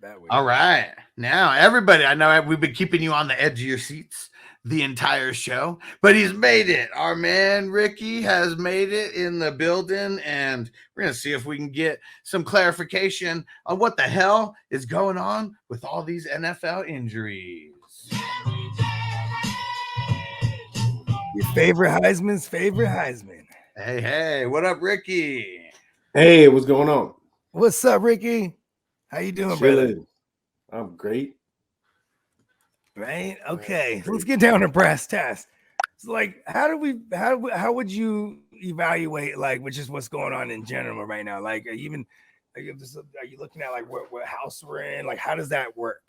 That way. All right. Now, everybody, I know we've been keeping you on the edge of your seats the entire show, but he's made it. Our man Ricky has made it in the building, and we're going to see if we can get some clarification on what the hell is going on with all these NFL injuries. Your favorite Heisman's favorite Heisman. Hey, what up, Ricky? Hey, what's going on? What's up, Ricky? How you doing, brother? Chilling. I'm great. Right? Okay. Let's get down to brass tacks. So, like, how would you evaluate like which is what's going on in general right now? Like, are you looking at like what house we're in? Like, how does that work?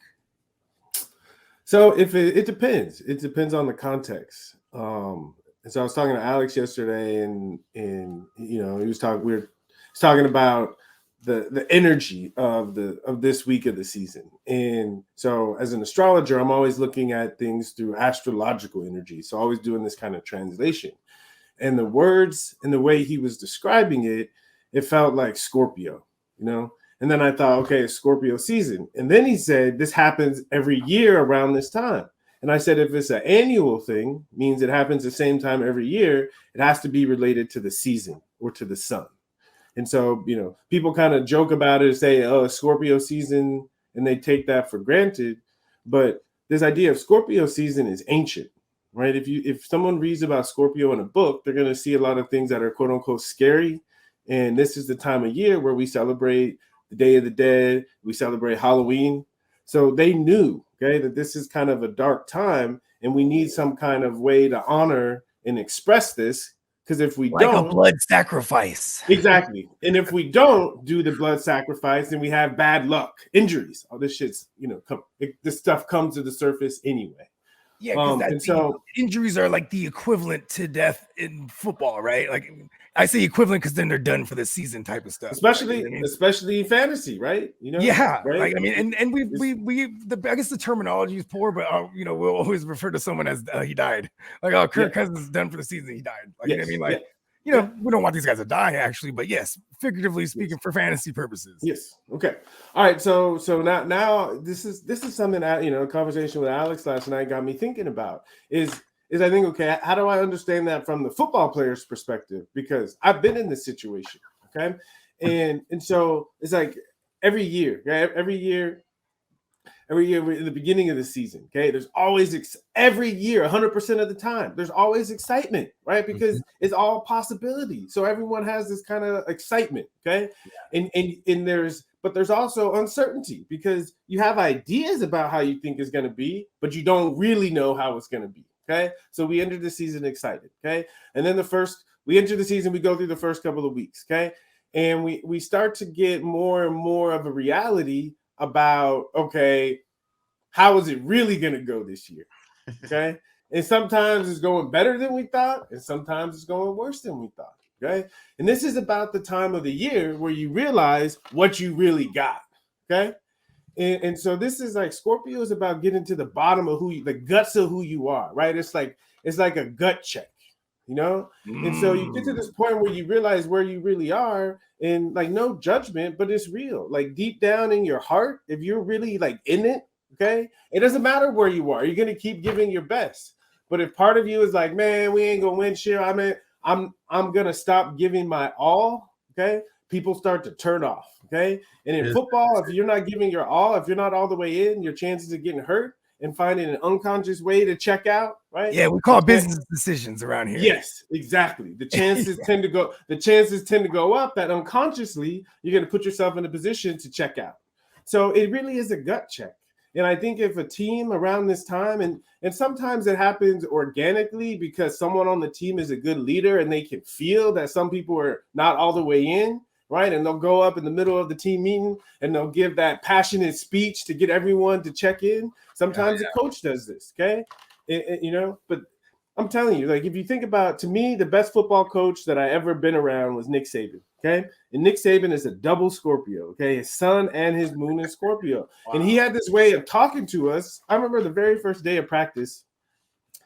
So if it depends. It depends on the context. And so I was talking to Alex yesterday, and we were talking about the energy of this week of the season. And so as an astrologer, I'm always looking at things through astrological energy. So always doing this kind of translation. And the words and the way he was describing it felt like Scorpio, And then I thought, okay, it's Scorpio season. And then he said, this happens every year around this time. And I said, if it's an annual thing, means it happens the same time every year, it has to be related to the season or to the sun. And so, people kind of joke about it and say, oh, Scorpio season, and they take that for granted. But this idea of Scorpio season is ancient, right? If someone reads about Scorpio in a book, they're going to see a lot of things that are quote unquote scary. And this is the time of year where we celebrate the Day of the Dead. We celebrate Halloween. So they knew, that this is kind of a dark time, and we need some kind of way to honor and express this. Because if we don't, a blood sacrifice. Exactly. And if we don't do the blood sacrifice, then we have bad luck, injuries. All this shit's, this stuff comes to the surface anyway. Yeah, because injuries are like the equivalent to death in football, right? Like I say equivalent because then they're done for the season type of stuff. Especially fantasy, right? Yeah, right? Like, I mean, and I guess the terminology is poor, but we'll always refer to someone as he died. Like, Kirk Cousins is done for the season, he died. Like, yes. We don't want these guys to die, actually, but yes, figuratively speaking, for fantasy purposes. Yes. Okay. All right. So now this is something that a conversation with Alex last night got me thinking about is I think, okay, how do I understand that from the football player's perspective? Because I've been in this situation. Okay, and so it's like every year, in the beginning of the season, okay, there's always every year, 100% of the time, there's always excitement, right? Because it's all possibility. So everyone has this kind of excitement, okay? Yeah. And there's also uncertainty because you have ideas about how you think it's going to be, but you don't really know how it's going to be, okay? So we enter the season excited, okay? And then we enter the season, we go through the first couple of weeks, okay? And we start to get more and more of a reality about, okay, how is it really going to go this year? Okay. And sometimes it's going better than we thought, and sometimes it's going worse than we thought. Okay. And this is about the time of the year where you realize what you really got. Okay. And so this is like Scorpio is about getting to the bottom of the guts of who you are, right? It's like a gut check. And so you get to this point where you realize where you really are, and like no judgment, but it's real. Like deep down in your heart, if you're really like in it, okay, it doesn't matter where you are. You're gonna keep giving your best. But if part of you is like, man, we ain't gonna win shit, I'm gonna stop giving my all. Okay, people start to turn off. Okay, and in football, if you're not giving your all, if you're not all the way in, your chances of getting hurt and finding an unconscious way to check out, right? Yeah, we call business decisions around here. Yes, exactly. The chances tend to go up that unconsciously you're going to put yourself in a position to check out. So it really is a gut check. And I think if a team around this time, and sometimes it happens organically because someone on the team is a good leader and they can feel that some people are not all the way in, right? And they'll go up in the middle of the team meeting and they'll give that passionate speech to get everyone to check in. Sometimes a coach does this, okay? But I'm telling you, like, if you think about, to me, the best football coach that I ever been around was Nick Saban, okay? And Nick Saban is a double Scorpio, okay? His sun and his moon is Scorpio. Wow. And he had this way of talking to us. I remember the very first day of practice,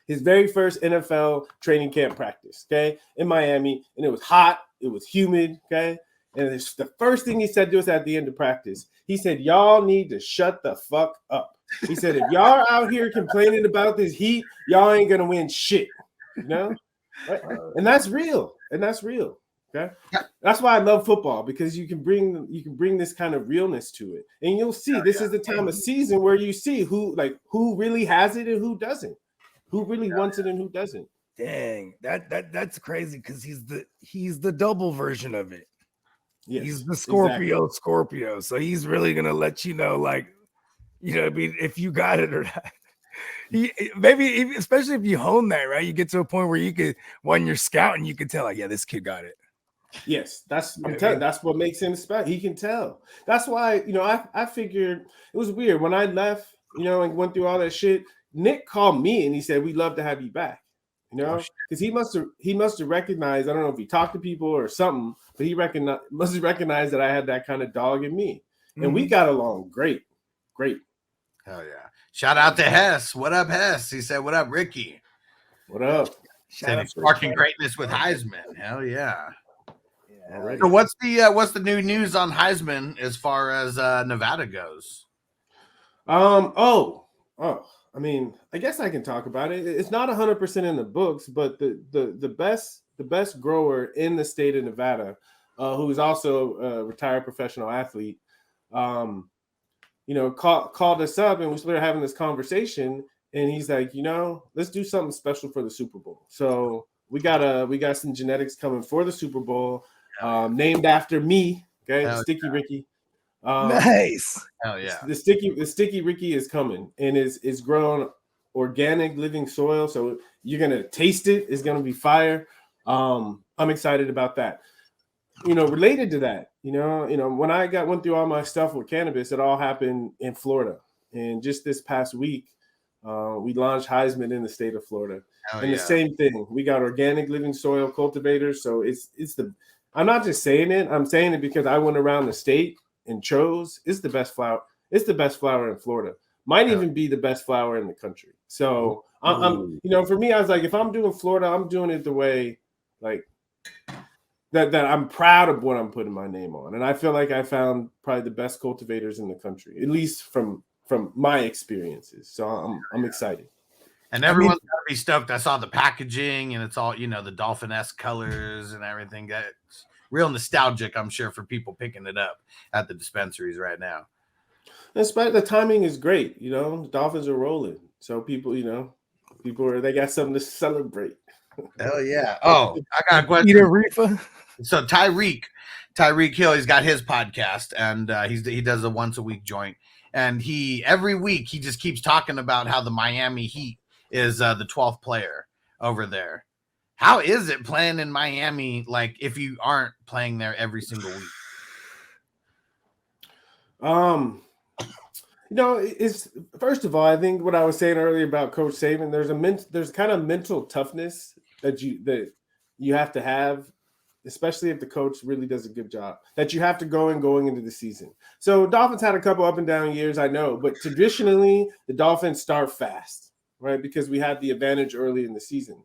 his very first NFL training camp practice, okay, in Miami. And it was hot. It was humid, okay? And it's the first thing he said to us at the end of practice. He said, y'all need to shut the fuck up. He said, if y'all out here complaining about this heat, y'all ain't going to win shit. You know? Right? And that's real. Okay. That's why I love football, because you can bring this kind of realness to it. And you'll see this is the time of season where you see who really has it and who doesn't. Who really wants it and who doesn't. Dang, that's crazy, because he's the double version of it. Yes, he's the Scorpio. So he's really gonna let you know, like, you know, I mean, if you got it or not. Maybe especially if you hone that, right? You get to a point where you could, when you're scouting, you can tell, like, yeah, this kid got it. Yes, that's what makes him special. He can tell. That's why, you know, I figured it was weird when I left, you know, and went through all that shit. Nick called me and he said, we'd love to have you back. You know, because he must have recognized, I don't know if he talked to people or something, but he must have recognized that I had that kind of dog in me. And we got along great. Hell yeah. Shout out to Hess. What up, Hess? He said, what up, Ricky? What up? Said he's sparking greatness with Heisman. Hell yeah. Alright. So what's the new news on Heisman as far as Nevada goes? I mean, I guess I can talk about it. It's not 100% in the books, but the best grower in the state of Nevada, who is also a retired professional athlete, you know, called us up, and we started having this conversation. And he's like, you know, let's do something special for the Super Bowl. So we got some genetics coming for the Super Bowl, named after me. Okay, Sticky Ricky. Nice. Hell yeah. The sticky Ricky is coming, and is grown organic living soil. So you're gonna taste it. It's gonna be fire. I'm excited about that. You know, related to that, you know, when I went through all my stuff with cannabis, it all happened in Florida. And just this past week, we launched Heisman in the state of Florida. The same thing. We got organic living soil cultivators. So I'm not just saying it. I'm saying it because I went around the state and chose. It's the best flower. It's the best flower in Florida. Might even be the best flower in the country. So I'm you know, for me, I was like, if I'm doing Florida, I'm doing it the way, like, that I'm proud of what I'm putting my name on. And I feel like I found probably the best cultivators in the country, at least from my experiences. So I'm excited. And everyone's got to be stoked. I saw the packaging, and it's all, you know, the Dolphin-esque colors and everything. It's real nostalgic, I'm sure, for people picking it up at the dispensaries right now. Despite the timing is great, you know, the Dolphins are rolling. So people, they got something to celebrate. Hell yeah. Oh, I got a question. Peter Reefa. So Tyreek Hill, he's got his podcast, and he does a once a week joint. And every week he just keeps talking about how the Miami Heat is the 12th player over there. How is it playing in Miami, like, if you aren't playing there every single week? You know, it's, first of all, I think what I was saying earlier about Coach Saban, there's kind of mental toughness that you have to have, especially if the coach really does a good job, that you have to going into the season. So Dolphins had a couple up and down years, I know, but traditionally the Dolphins start fast, right? Because we had the advantage early in the season.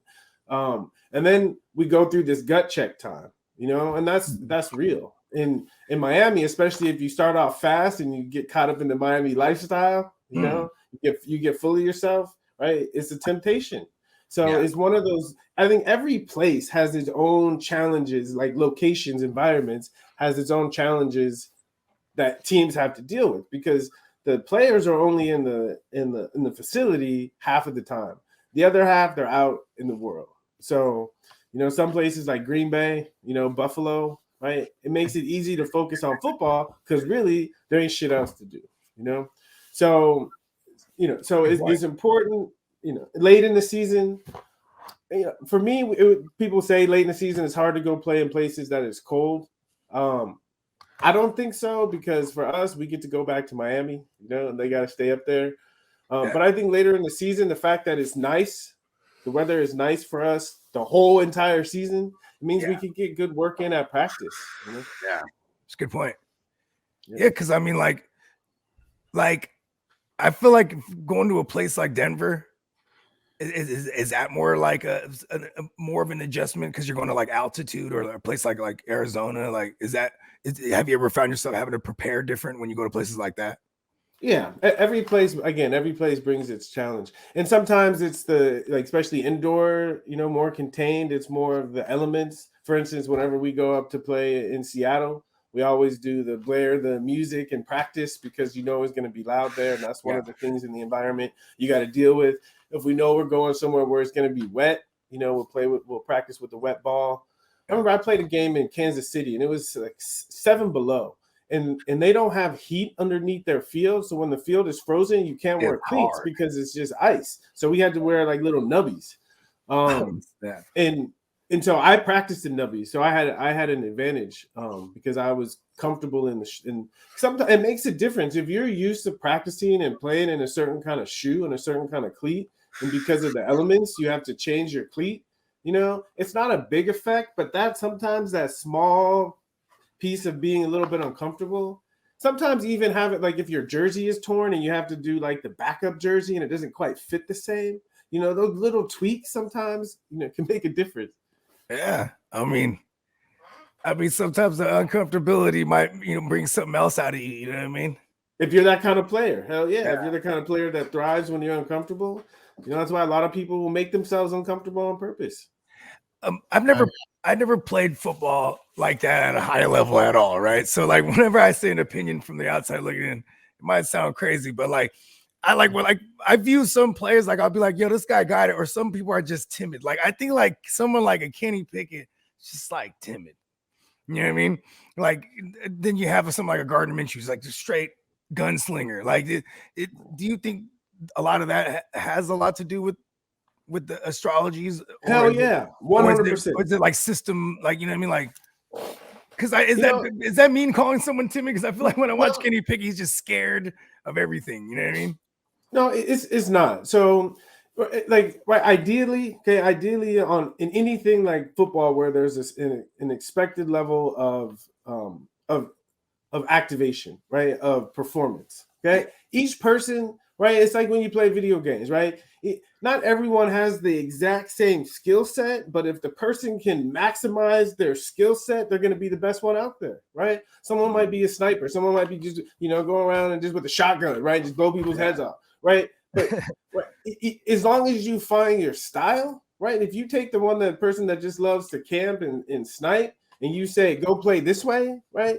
And then we go through this gut check time, you know, and that's real. In Miami, especially if you start off fast and you get caught up in the Miami lifestyle, you know, you get full of yourself, right? It's a temptation. So it's one of those, I think every place has its own challenges, like locations, environments, has its own challenges that teams have to deal with, because the players are only in the facility half of the time. The other half, they're out in the world. So, you know, some places like Green Bay, you know, Buffalo, right? It makes it easy to focus on football because really there ain't shit else to do, you know? So, you know, it's important, you know, late in the season. You know, for me, people say late in the season it's hard to go play in places that is cold. I don't think so, because for us, we get to go back to Miami, you know, and they got to stay up there. But I think later in the season, the fact that it's nice, the weather is nice for us the whole entire season, it means we can get good work in at practice. You know? Yeah, it's a good point. Yeah, because I mean, like I feel like going to a place like Denver, Is that more like a more of an adjustment because you're going to like altitude or a place like Arizona? Like, have you ever found yourself having to prepare different when you go to places like that? Yeah, every place brings its challenge, and sometimes it's especially indoor, more contained. It's more of the elements. For instance, whenever we go up to play in Seattle, we always do the music and practice because it's going to be loud there, and that's one of the things in the environment you got to deal with. If we know we're going somewhere where it's going to be wet, we'll practice with the wet ball. I remember I played a game in Kansas City, and it was like 7 below. And they don't have heat underneath their field. So when the field is frozen, you can't wear cleats because it's just ice. So we had to wear like little nubbies. And so I practiced in nubbies. So I had an advantage because I was comfortable in sometimes it makes a difference. If you're used to practicing and playing in a certain kind of shoe and a certain kind of cleat, and because of the elements, you have to change your cleat, it's not a big effect, but sometimes that small piece of being a little bit uncomfortable. Sometimes even have it like if your jersey is torn and you have to do like the backup jersey and it doesn't quite fit the same, those little tweaks sometimes can make a difference. Yeah, I mean sometimes the uncomfortability might bring something else out of you. You know what I mean? If you're that kind of player, hell yeah. If you're the kind of player that thrives when you're uncomfortable, that's why a lot of people will make themselves uncomfortable on purpose. I never played football like that at a high level at all, right? So like whenever I say an opinion from the outside looking in, it might sound crazy, but like I view some players like I'll be like, yo, this guy got it, or some people are just timid. Like I think like someone like a Kenny Pickett, just like timid. You know what I mean? Like then you have something like a Gardner Minshew, who's like just straight gunslinger. Like do you think a lot of that has a lot to do with the astrologies? Hell yeah, 100%. Is it like system, like, you know what I mean? Like, because is that mean calling someone timid? Because I feel like when I watch Kenny Pickett, he's just scared of everything. You know what I mean? No, it's not. So, like, right, ideally in anything like football where there's an expected level of activation, right, of performance. Okay, each person, right, it's like when you play video games, right? Not everyone has the exact same skill set, but if the person can maximize their skill set, they're going to be the best one out there, right? Someone might be a sniper. Someone might be just, going around and just with a shotgun, right? Just blow people's heads off, right? But as long as you find your style, right? If you take the person that just loves to camp and snipe and you say, go play this way, right?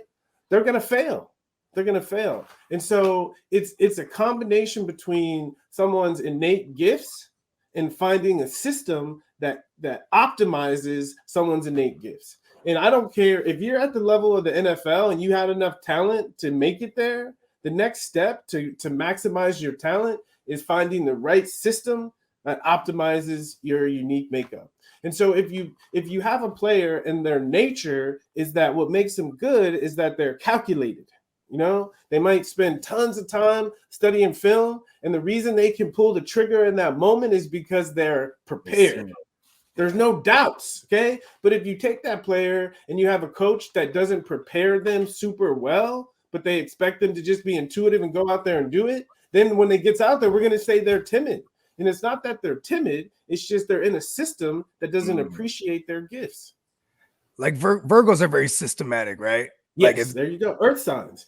They're going to fail. They're going to fail. And so it's a combination between someone's innate gifts and finding a system that optimizes someone's innate gifts. And I don't care if you're at the level of the NFL and you have enough talent to make it there, the next step to maximize your talent is finding the right system that optimizes your unique makeup. And so if you have a player and their nature is that what makes them good is that they're calculated. They might spend tons of time studying film, and the reason they can pull the trigger in that moment is because they're prepared. There's no doubts, okay? But if you take that player and you have a coach that doesn't prepare them super well, but they expect them to just be intuitive and go out there and do it, then when it gets out there, we're going to say they're timid. And it's not that they're timid, it's just they're in a system that doesn't appreciate their gifts. Like Virgos are very systematic, right? Yes, like there you go. Earth signs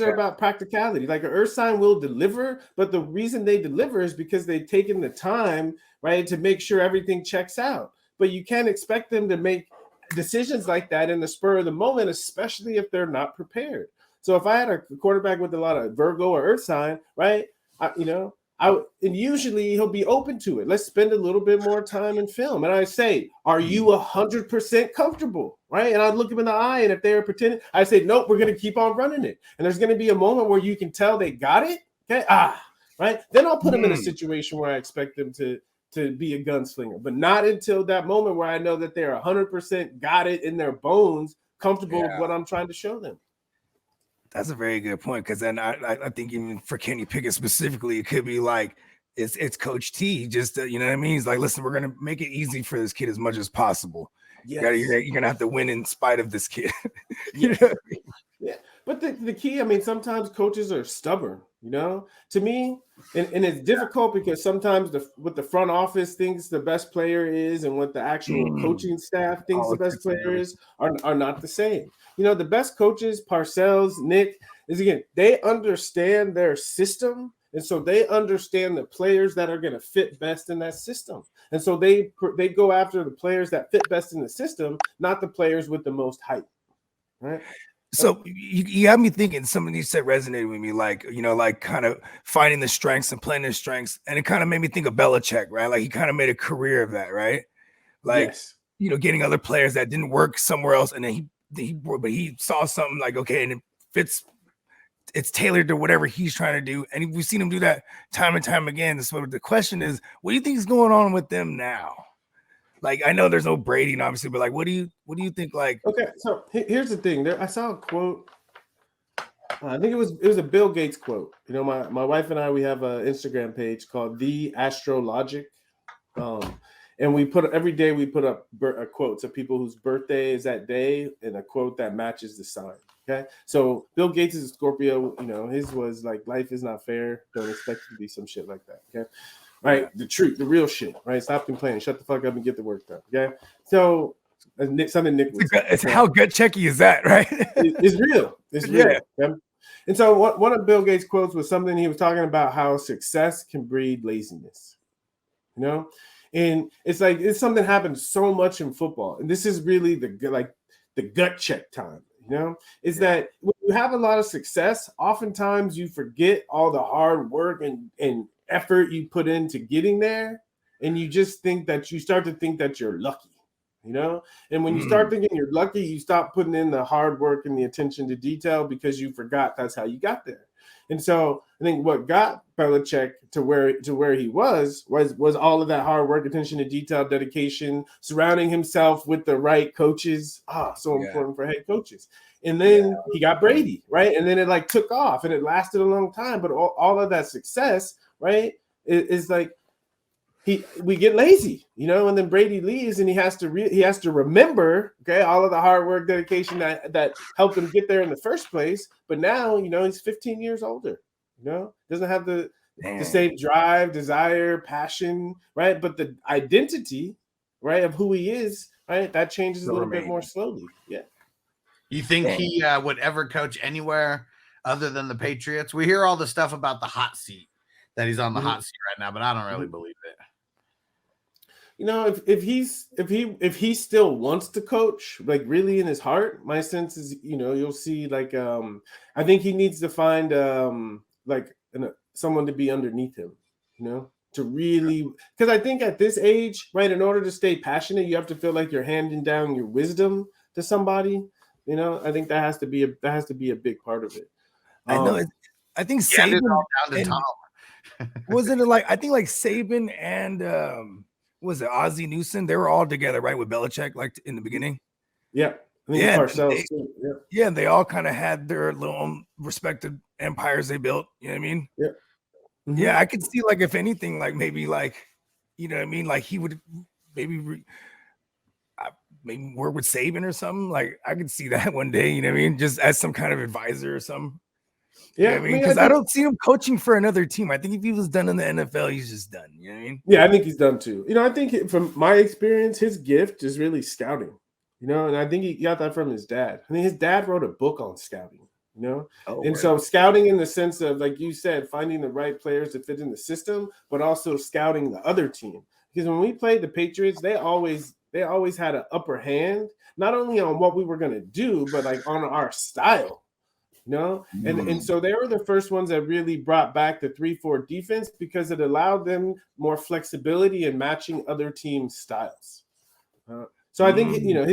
are about practicality. Like an earth sign will deliver, but the reason they deliver is because they've taken the time, right, to make sure everything checks out. But you can't expect them to make decisions like that in the spur of the moment, especially if they're not prepared. So if I had a quarterback with a lot of Virgo or earth sign, right, and usually he'll be open to it. Let's spend a little bit more time in film. And I say, are you 100% comfortable? Right. And I'd look them in the eye. And if they're pretending, I say, nope, we're going to keep on running it. And there's going to be a moment where you can tell they got it. Okay. Right. Then I'll put them in a situation where I expect them to be a gunslinger, but not until that moment where I know that they're 100% got it in their bones, comfortable with what I'm trying to show them. That's a very good point, because then I think even for Kenny Pickett specifically, it could be like it's Coach T. Just you know what I mean? He's like, listen, we're gonna make it easy for this kid as much as possible. Yes. You're gonna have to win in spite of this kid. You know what I mean? Yeah, but the key, I mean, sometimes coaches are stubborn. You know, to me, and it's difficult because sometimes what the front office thinks the best player is and what the actual coaching staff thinks the best player is are not the same. You know, the best coaches, Parcells, Nick, is again, they understand their system. And so they understand the players that are going to fit best in that system. And so they go after the players that fit best in the system, not the players with the most hype. Right. So you have me thinking. Something you said resonated with me, like, you know, like kind of finding the strengths and playing their strengths, and it kind of made me think of Belichick, right? Like he kind of made a career of that, right? Like, yes. You know, getting other players that didn't work somewhere else, and then he saw something like, okay, and it fits. It's tailored to whatever he's trying to do, and we've seen him do that time and time again. So the question is, what do you think is going on with them now? Like, I know there's no Brady, obviously, but like, what do you think? Like, okay, so here's the thing. I saw a quote. I think it was a Bill Gates quote. You know, my wife and I, we have an Instagram page called The Astrologic, and we every day we put up quotes of people whose birthday is that day and a quote that matches the sign. Okay, so Bill Gates is a Scorpio. You know, his was like, "Life is not fair. Don't expect it to be some shit like that." Okay. Right, the truth, the real shit. Right, stop complaining, shut the fuck up, and get the work done. Okay, so something Nick was it's how gut checky is that, right? It's real. It's real. Yeah. Okay? And so one of Bill Gates' quotes was something he was talking about how success can breed laziness. You know, and it's like something happens so much in football, and this is really the gut check time. You know, is that when you have a lot of success, oftentimes you forget all the hard work and effort you put into getting there, and you just start to think that you're lucky, you know. And when you start thinking you're lucky, you stop putting in the hard work and the attention to detail because you forgot that's how you got there. And so I think what got Belichick to where he was all of that hard work, attention to detail, dedication, surrounding himself with the right coaches. So important for head coaches. And then he got Brady, right? And then it like took off and it lasted a long time. But all of that success, right, is like we get lazy, you know, and then Brady leaves and he has to remember, okay, all of the hard work, dedication that helped him get there in the first place. But now, you know, he's 15 years older, you know, doesn't have the same drive, desire, passion, right? But the identity, right, of who he is, right, that changes a little bit more slowly. Yeah. You think he would ever coach anywhere other than the Patriots? We hear all the stuff about the hot seat, that he's on the hot seat right now, but I don't really believe it. You know, if he still wants to coach, like really in his heart, my sense is, you know, you'll see like I think he needs to find someone to be underneath him, you know, to really, because I think at this age, right, in order to stay passionate, you have to feel like you're handing down your wisdom to somebody. You know, I think that has to be a big part of it. I know. I think Saban wasn't it like, I think like Saban and was it Ozzie Newsome? They were all together, right, with Belichick, like in the beginning. Yeah. Parcells too. Yeah, they all kind of had their little respective empires they built. You know what I mean? Yeah. Mm-hmm. Yeah, I could see like if anything, like maybe like, you know what I mean, like he would maybe maybe work with Saban or something. Like I could see that one day. You know what I mean? Just as some kind of advisor or something. Yeah, you know I mean, because I don't see him coaching for another team. I think if he was done in the NFL, he's just done. You know what I mean? Yeah, I think he's done too. You know, I think from my experience, his gift is really scouting. You know, and I think he got that from his dad. I mean, his dad wrote a book on scouting. You know, so scouting in the sense of, like you said, finding the right players to fit in the system, but also scouting the other team. Because when we played the Patriots, they always had an upper hand, not only on what we were going to do, but like on our style. You know, and so they were the first ones that really brought back the 3-4 defense because it allowed them more flexibility in matching other teams' styles. So I think, you know,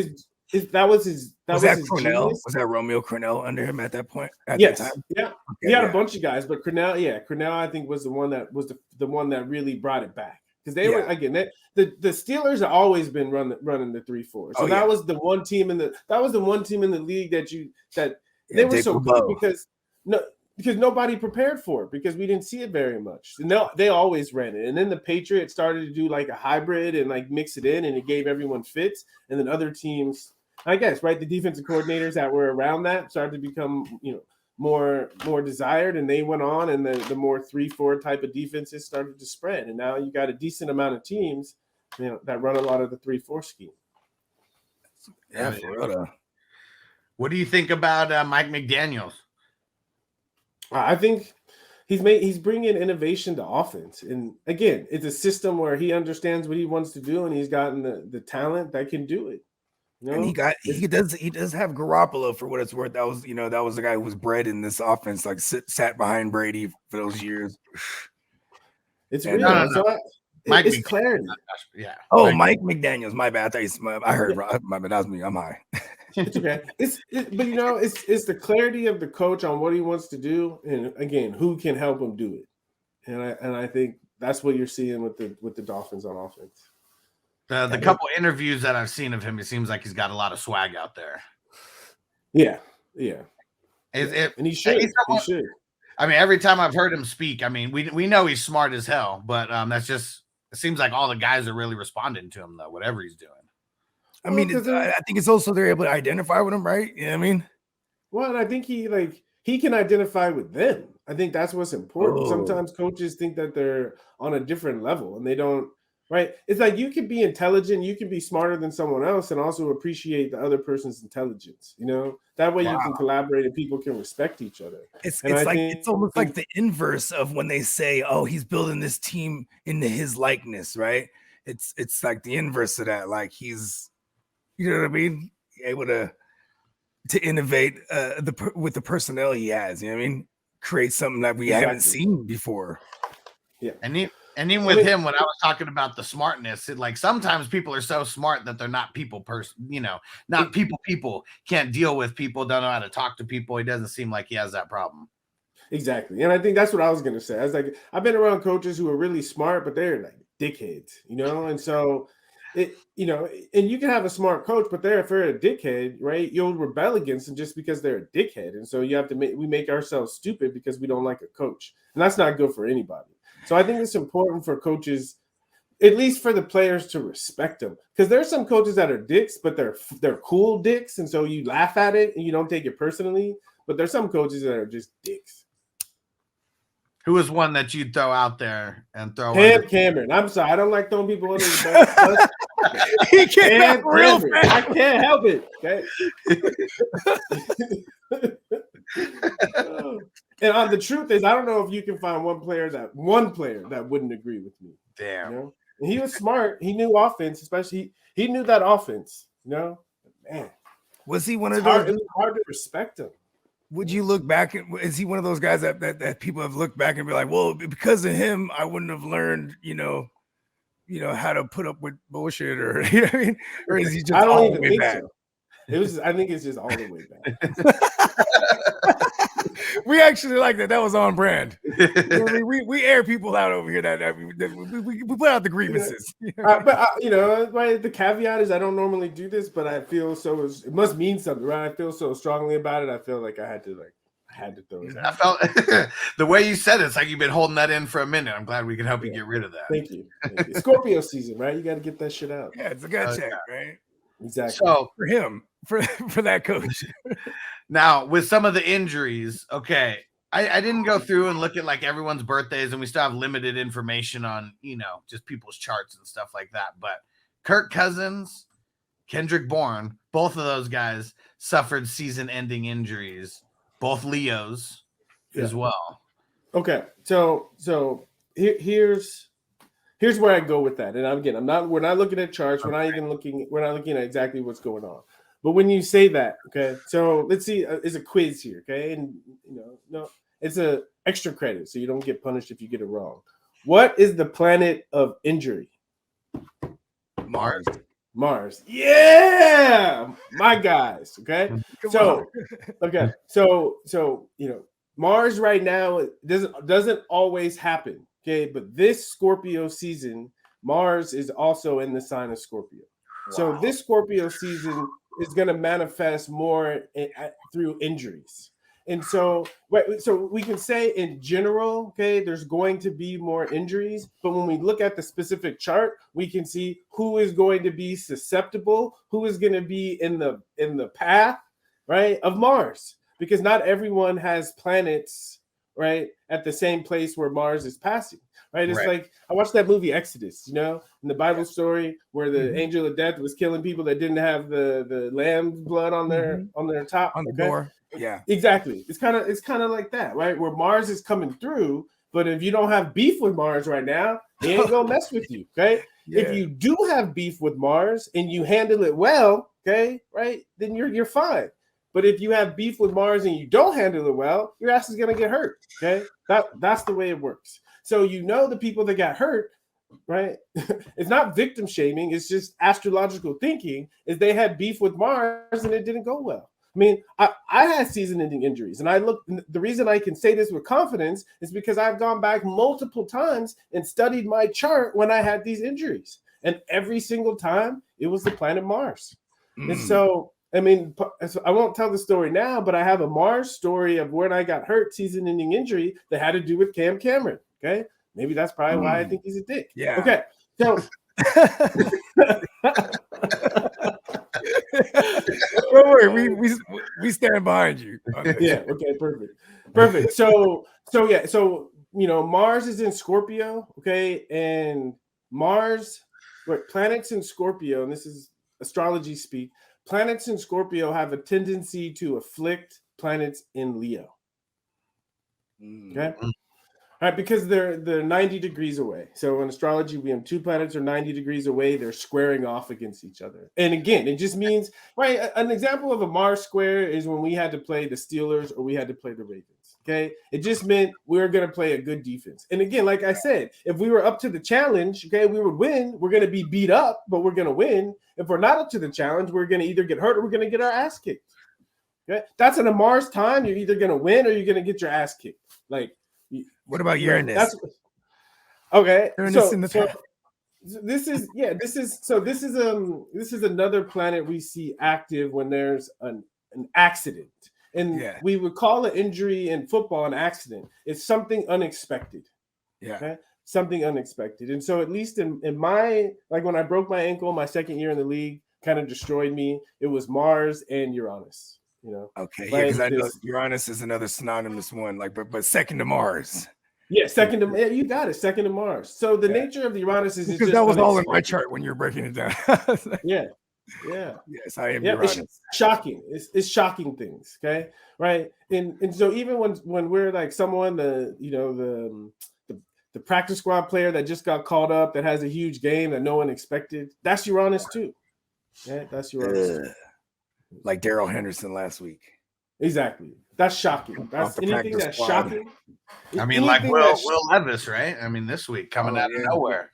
that was his Crennel? genius. Was that Romeo Crennel under him at that point? Yes. That time? Yeah. Okay, he had a bunch of guys, but Crennel, I think was the one that really brought it back. Because they were, again, the Steelers have always been running the 3-4. So that was the one team in the league that they were so good because nobody prepared for it because we didn't see it very much. No, they always ran it. And then the Patriots started to do like a hybrid and like mix it in, and it gave everyone fits. And then other teams, I guess, right, the defensive coordinators that were around that started to become, you know, more desired, and they went on, and the more 3-4 type of defenses started to spread, and now you got a decent amount of teams, that run a lot of the 3-4 scheme. Yeah, for real though. What do you think about Mike McDaniels? I think he's bringing innovation to offense, and again, it's a system where he understands what he wants to do, and he's gotten the talent that can do it. And he does have Garoppolo, for what it's worth. That was the guy who was bred in this offense, like sat behind Brady for those years. It's real. No. So Mike it's clarity. Yeah. Oh, Mike McDaniels. My bad. I heard. My bad. That was me. I'm high. It's okay. But it's the clarity of the coach on what he wants to do, and again, who can help him do it. And I think that's what you're seeing with the Dolphins on offense. The couple interviews that I've seen of him, it seems like he's got a lot of swag out there. Yeah. And he should. He should. I mean, every time I've heard him speak, I mean, we know he's smart as hell, but that's just, it seems like all the guys are really responding to him though, whatever he's doing. I mean, I think it's also they're able to identify with him, right? You know what I mean? Well, and I think he can identify with them. I think that's what's important. Sometimes coaches think that they're on a different level, and they don't. Right? It's like you can be intelligent, you can be smarter than someone else, and also appreciate the other person's intelligence. That way you can collaborate and people can respect each other. It's almost like the inverse of when they say, "Oh, he's building this team into his likeness," right? It's like the inverse of that. Like he's, you know what I mean, able to innovate with the personnel he has. You know what I mean? Create something that we haven't seen before. Yeah, and even with him, when I was talking about the smartness, like sometimes people are so smart that they're not not people can't deal with people, don't know how to talk to people. He doesn't seem like he has that problem. Exactly. And I think that's what I was going to say. I was like, I've been around coaches who are really smart, but they're like dickheads, and so and you can have a smart coach, but if they're a dickhead, right, you'll rebel against them just because they're a dickhead. And so you have to we make ourselves stupid because we don't like a coach, and that's not good for anybody. So I think it's important for coaches, at least for the players, to respect them, because there's some coaches that are dicks, but they're cool dicks, and so you laugh at it and you don't take it personally. But there's some coaches that are just dicks. Who is one that you'd throw out there and throw? Cameron. I'm sorry, I don't like throwing people under the bus. He can't I can't help it. Okay. And the truth is, I don't know if you can find one player that wouldn't agree with me. Damn. And he was smart. He knew offense, especially he knew that offense. Man, was he one of those? It was hard to respect him. Would you look back at? Is he one of those guys that people have looked back and be like, well, because of him, I wouldn't have learned, how to put up with bullshit, or you know what I mean? Or is he just all the way bad? So. I think it's just all the way bad. We actually like that. That was on brand. We air people out over here. That we put out the grievances. But the caveat is I don't normally do this, but I feel so. It must mean something, right? I feel so strongly about it. I feel like I had to throw it out. I felt the way you said it's like you've been holding that in for a minute. I'm glad we could help you get rid of that. Thank you. Scorpio season, right? You got to get that shit out. Yeah, it's a gut check, right? Exactly. So for him, for that coach. Now, with some of the injuries, okay, I didn't go through and look at like everyone's birthdays, and we still have limited information on, just people's charts and stuff like that. But Kirk Cousins, Kendrick Bourne, both of those guys suffered season-ending injuries, both Leos as well. Okay, so here's where I go with that. And again, we're not looking at charts. We're not looking at exactly what's going on. But when you say that, okay, so let's see, it's a quiz here, okay? And, no, it's a extra credit, so you don't get punished if you get it wrong. What is the planet of injury? Mars. Yeah, my guys, okay? So Mars right now doesn't always happen, okay? But this Scorpio season, Mars is also in the sign of Scorpio. Wow. So this Scorpio season is going to manifest more through injuries. And so we can say in general, okay, there's going to be more injuries, but when we look at the specific chart, we can see who is going to be susceptible, who is going to be in the path, right, of Mars. because not everyone has planets, right, at the same place where Mars is passing. Right. It's like I watched that movie Exodus, in the Bible story where the angel of death was killing people that didn't have the lamb's blood on their top. On the door. Yeah. Exactly. It's kind of like that, right? Where Mars is coming through, but if you don't have beef with Mars right now, he ain't gonna mess with you. Okay. Yeah. If you do have beef with Mars and you handle it well, okay, right, then you're fine. But if you have beef with Mars and you don't handle it well, your ass is gonna get hurt. Okay. That's the way it works. So the people that got hurt, right? It's not victim shaming, it's just astrological thinking, is they had beef with Mars and it didn't go well. I mean, I had season-ending injuries, and the reason I can say this with confidence is because I've gone back multiple times and studied my chart when I had these injuries. And every single time, it was the planet Mars. And so, I mean, I won't tell the story now, but I have a Mars story of when I got hurt, season-ending injury, that had to do with Cam Cameron. Okay, maybe that's probably why I think he's a dick. Yeah. Okay. So. Don't worry, we stand behind you. Okay. Yeah. Okay. Perfect. So Mars is in Scorpio. Okay, and planets in Scorpio, and this is astrology speak. Planets in Scorpio have a tendency to afflict planets in Leo. Okay. All right, because they're 90 degrees away. So in astrology, we have two planets are 90 degrees away. They're squaring off against each other. And again, it just means, right, an example of a Mars square is when we had to play the Steelers or we had to play the Ravens. Okay, it just meant we were going to play a good defense. And again, like I said, if we were up to the challenge, okay, we would win. We're going to be beat up, but we're going to win. If we're not up to the challenge, we're going to either get hurt or we're going to get our ass kicked. Okay, that's in a Mars time. You're either going to win or you're going to get your ass kicked. Like. What about Uranus? Okay. Uranus in the this is another planet we see active when there's an accident. And we would call an injury in football an accident. It's something unexpected. Yeah. Okay? Something unexpected. And so at least in my, like when I broke my ankle my second year in the league, kind of destroyed me. It was Mars and Uranus. Okay, yeah, because I know Uranus is another synonymous one, like, but second to Mars. Yeah, you got it, second to Mars. So the nature of the Uranus is because that was all in my chart when you're breaking it down. Yeah. Yes, I am Uranus. It's shocking. It's shocking things. Okay, right. And so even when we're like someone the practice squad player that just got called up that has a huge game that no one expected, that's Uranus too. Yeah, that's Uranus. Like Daryl Henderson last week. Exactly. That's shocking. That's anything that's shocking. I mean, like Will Levis, right? I mean, this week coming out of nowhere.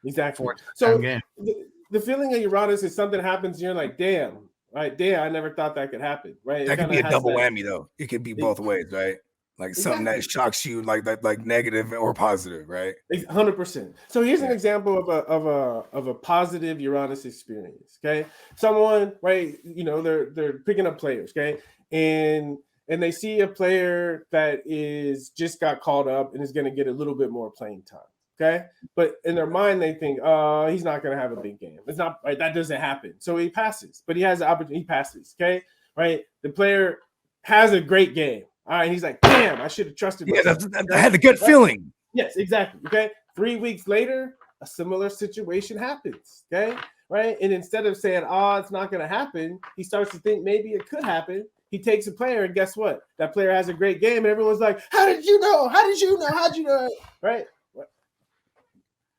Exactly. So the feeling of Uranus is something happens and you're like, damn, right? Damn, I never thought that could happen, right? That could be a double whammy though. It could be both ways, right? Like something that shocks you, like that, like negative or positive, right? 100%. So here's an example of a positive Uranus experience. Okay, someone, right? They're picking up players, okay, and they see a player that is just got called up and is going to get a little bit more playing time. Okay, but in their mind they think, oh, he's not going to have a big game. It's not right. That doesn't happen. So he passes, but he has the opportunity. He passes. Okay, right. The player has a great game. All right, he's like, damn, I should have trusted myself. Yeah, I had the gut feeling. Yes, exactly. Okay, 3 weeks later, a similar situation happens. Okay, right, and instead of saying, oh, it's not going to happen, he starts to think maybe it could happen. He takes a player, and guess what? That player has a great game, and everyone's like, how did you know? How did you know? How'd you know? Right?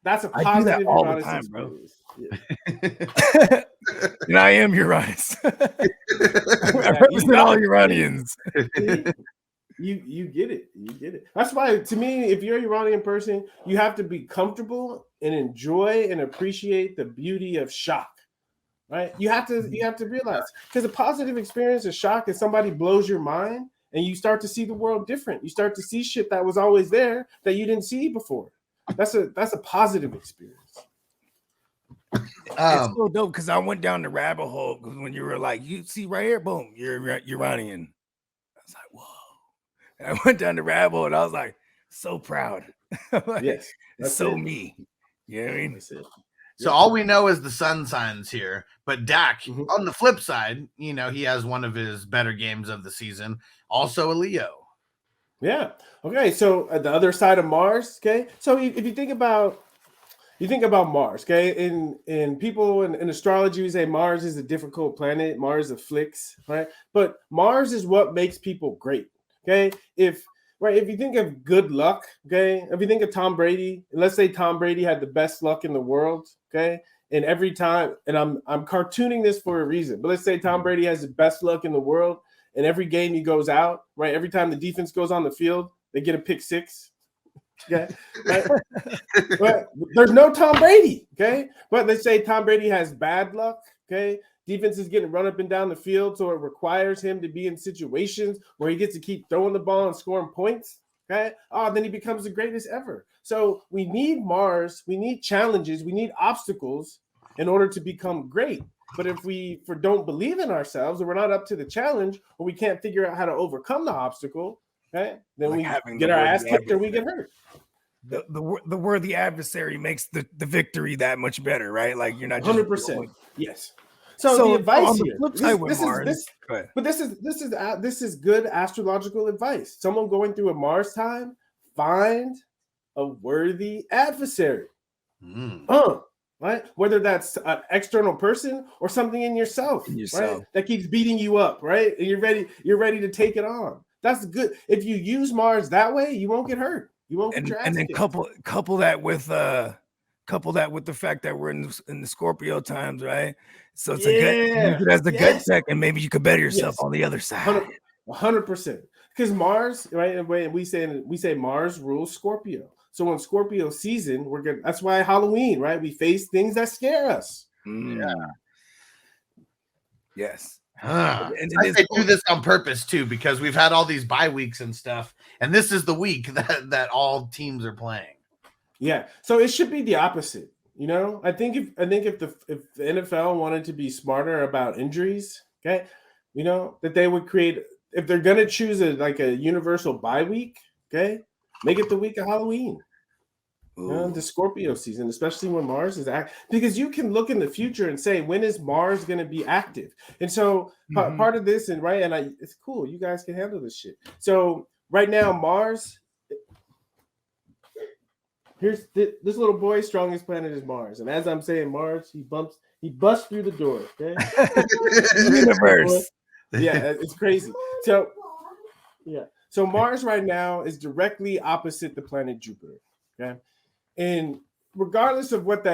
That's a positive. I do that all the time, bro. Yeah. And I am Uranus. I represent all Uranians. You get it. You get it. That's why, to me, if you're a Uranian person, you have to be comfortable and enjoy and appreciate the beauty of shock. Right? You have to realize, because a positive experience of shock is somebody blows your mind and you start to see the world different. You start to see shit that was always there that you didn't see before. That's a positive experience. It's so dope because I went down the rabbit hole because when you were like, you see right here, boom, you're Uranian. I was like, whoa. And I went down the rabbit hole and I was like, so proud. Like, yes, that's so me. You know what I mean? So all we know is the sun signs here. But Dak, Mhm. on the flip side, he has one of his better games of the season. Also a Leo. Yeah. Okay. So at the other side of Mars, okay. So if you think about Mars, okay, in people in astrology, we say Mars is a difficult planet. Mars afflicts, right? But Mars is what makes people great. Okay. If you think of good luck, okay, if you think of Tom Brady, and let's say Tom Brady had the best luck in the world, okay, and every time, and I'm cartooning this for a reason, but let's say Tom Brady has the best luck in the world, and every game he goes out, right, every time the defense goes on the field, they get a pick six. Okay, right? But there's no Tom Brady, okay? But let's say Tom Brady has bad luck, okay? Defense is getting run up and down the field, so it requires him to be in situations where he gets to keep throwing the ball and scoring points, okay? Oh, then he becomes the greatest ever. So we need Mars, we need challenges, we need obstacles in order to become great. But if we don't believe in ourselves, or we're not up to the challenge, or we can't figure out how to overcome the obstacle, okay, then Like we having get the our worthy ass kicked or we adversary. get hurt. The worthy adversary makes the victory that much better, right? Like you're not just 100%. Yes. So the So advice on the here, flip side with this Mars, is go ahead. but this is good astrological advice. Someone going through a Mars time, find a worthy adversary. Right? Whether that's an external person or something in yourself, right? That keeps beating you up, right? And you're ready to take it on. That's good. If you use Mars that way, you won't get hurt. You won't get your ass and then kicked. couple that with the fact that we're in the Scorpio times, right? So it's a gut, use it as the gut check, and maybe you could better yourself on the other side. 100%. Because Mars, right? And we say Mars rules Scorpio. So in Scorpio season, that's why Halloween, right? We face things that scare us. Yeah. Yes. And they do this on purpose too, because we've had all these bye weeks and stuff, and this is the week that all teams are playing. Yeah, so it should be the opposite. I think if the NFL wanted to be smarter about injuries, okay, that they would create, if they're gonna choose a universal bye week, okay, make it the week of Halloween. The Scorpio season, especially when Mars is active, because you can look in the future and say, when is Mars going to be active? And so part of this, it's cool. You guys can handle this shit. So right now, Mars, here's this little boy, strongest planet is Mars. And as I'm saying Mars, he busts through the door. Okay, universe. Yeah, it's crazy. So so Mars right now is directly opposite the planet Jupiter. Okay. And regardless of what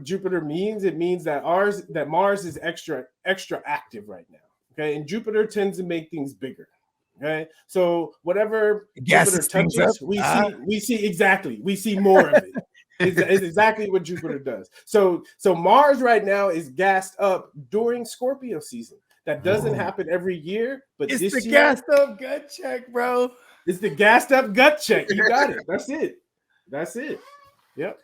Jupiter means, it means that Mars is extra active right now. Okay, and Jupiter tends to make things bigger. Okay, so whatever Jupiter touches, we see more of it. It's exactly what Jupiter does. So Mars right now is gassed up during Scorpio season. That doesn't happen every year, but it's this the year, gassed up gut check, bro. It's the gassed up gut check. You got it. That's it. Yep.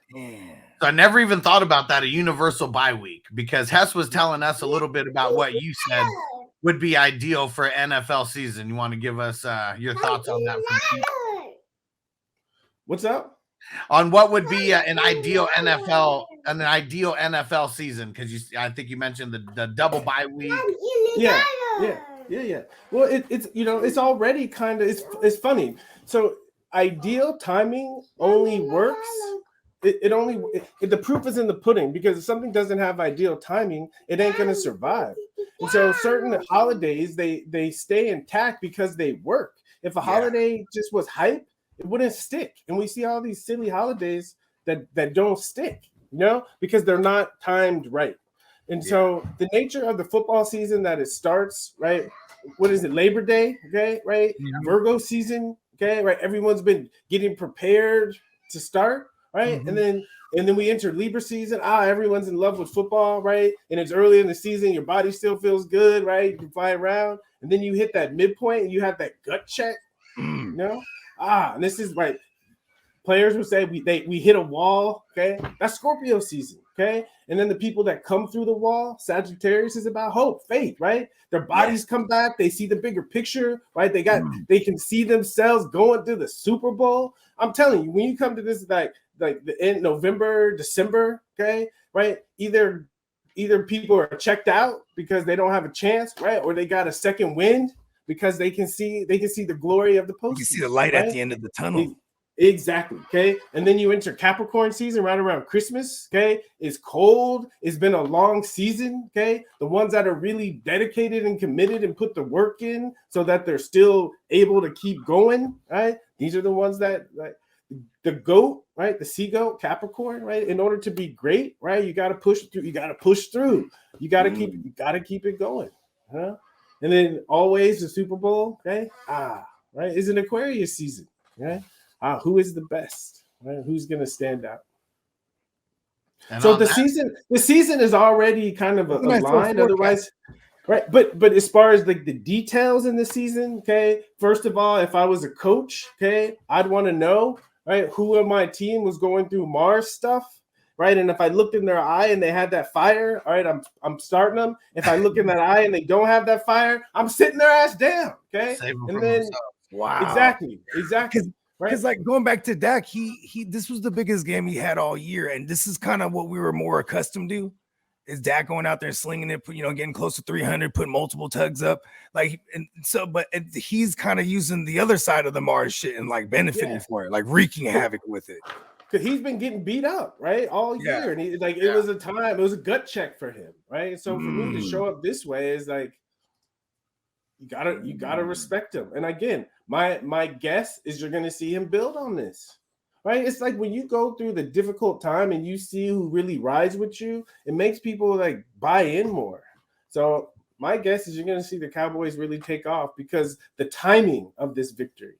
So I never even thought about that, a universal bye week, because Hess was telling us a little bit about what you said would be ideal for NFL season. You want to give us your thoughts on that? What's up? On what would be an ideal NFL season? Because I think you mentioned the double bye week. Yeah. Well, it's already kind of it's funny. So ideal timing only works. The proof is in the pudding, because if something doesn't have ideal timing, it ain't going to survive. And so certain holidays, they stay intact because they work. If a holiday just was hype, it wouldn't stick. And we see all these silly holidays that don't stick, because they're not timed right. And so the nature of the football season that it starts, right? What is it? Labor Day, okay, right? Virgo season, okay, right? Everyone's been getting prepared to start. Right. And then we enter Libra season. Everyone's in love with football, right? And it's early in the season, your body still feels good, right? You can fly around, and then you hit that midpoint and you have that gut check, And this is right. players would say we hit a wall. Okay, that's Scorpio season. Okay, and then the people that come through the wall, Sagittarius is about hope, faith, right? Their bodies come back. They see the bigger picture, right? They can see themselves going to the Super Bowl. I'm telling you, when you come to this like the end November, December, okay, right? Either people are checked out because they don't have a chance, right? Or they got a second wind because they can see the glory of the postseason. You can see the light at the end of the tunnel. Exactly. Okay. And then you enter Capricorn season right around Christmas. Okay. It's cold. It's been a long season. Okay. The ones that are really dedicated and committed and put the work in so that they're still able to keep going. Right. These are the ones that like the goat, right? The sea goat, Capricorn, right? In order to be great, right? You got to push through. You got to push through. You got to keep it going. Huh? And then always the Super Bowl. Okay. Right. Is an Aquarius season. Right. Who is the best? Right? Who's going to stand out? And so the season is already kind of aligned. Otherwise, right? But as far as like the details in the season, okay. First of all, if I was a coach, okay, I'd want to know, right, who on my team was going through Mars stuff, right? And if I looked in their eye and they had that fire, all right, I'm starting them. If I look in that eye and they don't have that fire, I'm sitting their ass down, okay. And then exactly. Because like going back to Dak, he this was the biggest game he had all year, and this is kind of what we were more accustomed to. Is Dak going out there and slinging it, getting close to 300, putting multiple tugs up, like, and so, but he's kind of using the other side of the Mars shit and like benefiting for it, like wreaking havoc with it. Because he's been getting beat up, right, all year, and it was a gut check for him, right? So for me to show up this way is like, you gotta respect him. And again, my guess is you're gonna see him build on this, right? It's like when you go through the difficult time and you see who really rides with you, it makes people like buy in more. So my guess is you're gonna see the Cowboys really take off because the timing of this victory.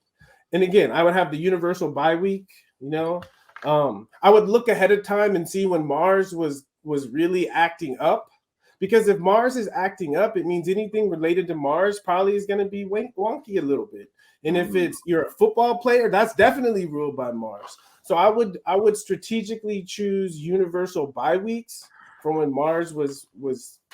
And again, I would have the universal bye week, I would look ahead of time and see when Mars was really acting up. Because if Mars is acting up, it means anything related to Mars probably is going to be wonky a little bit. And if you're a football player, that's definitely ruled by Mars. So I would strategically choose universal bye weeks from when Mars was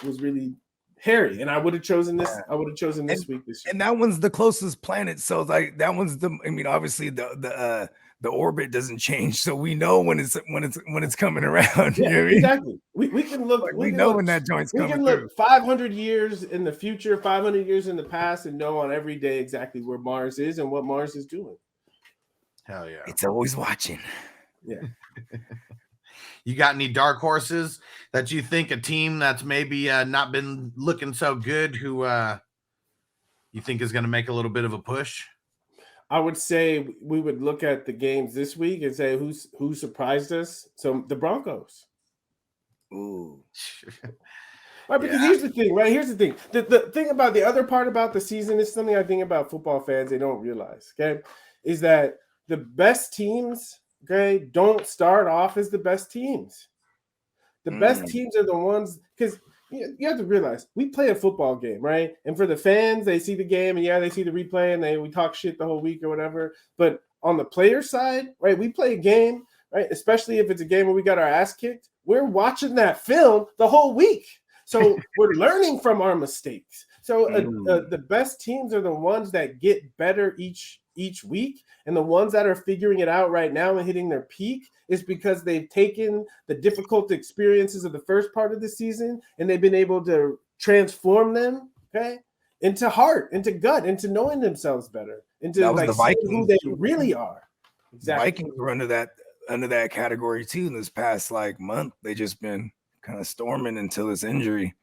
really hairy, and I would have chosen this. I would have chosen this week this year. And that one's the closest planet, so like that one's obviously the orbit doesn't change, so we know when it's coming around. Yeah, you know what I mean? Exactly. We can look. Like we know when that joint's coming. We can look 500 years in the future, 500 years in the past, and know on every day exactly where Mars is and what Mars is doing. Hell yeah! It's always watching. Yeah. You got any dark horses that you think a team that's maybe not been looking so good, who you think is going to make a little bit of a push? I would say we would look at the games this week and say who surprised us. So the Broncos. Ooh. Right, because here's the thing, right? Here's the thing. The thing about the other part about the season is something I think about football fans they don't realize, okay, is that the best teams, okay, don't start off as the best teams. The best teams are the ones, because you have to realize we play a football game, right? And for the fans, they see the game and they see the replay and we talk shit the whole week or whatever. But on the player side, right, we play a game, right? Especially if it's a game where we got our ass kicked, we're watching that film the whole week. So we're learning from our mistakes. So the best teams are the ones that get better each week, and the ones that are figuring it out right now and hitting their peak is because they've taken the difficult experiences of the first part of the season and they've been able to transform them, okay, into heart, into gut, into knowing themselves better, into like who they really are. Exactly. The Vikings were under that category too in this past like month. They just been kind of storming until this injury.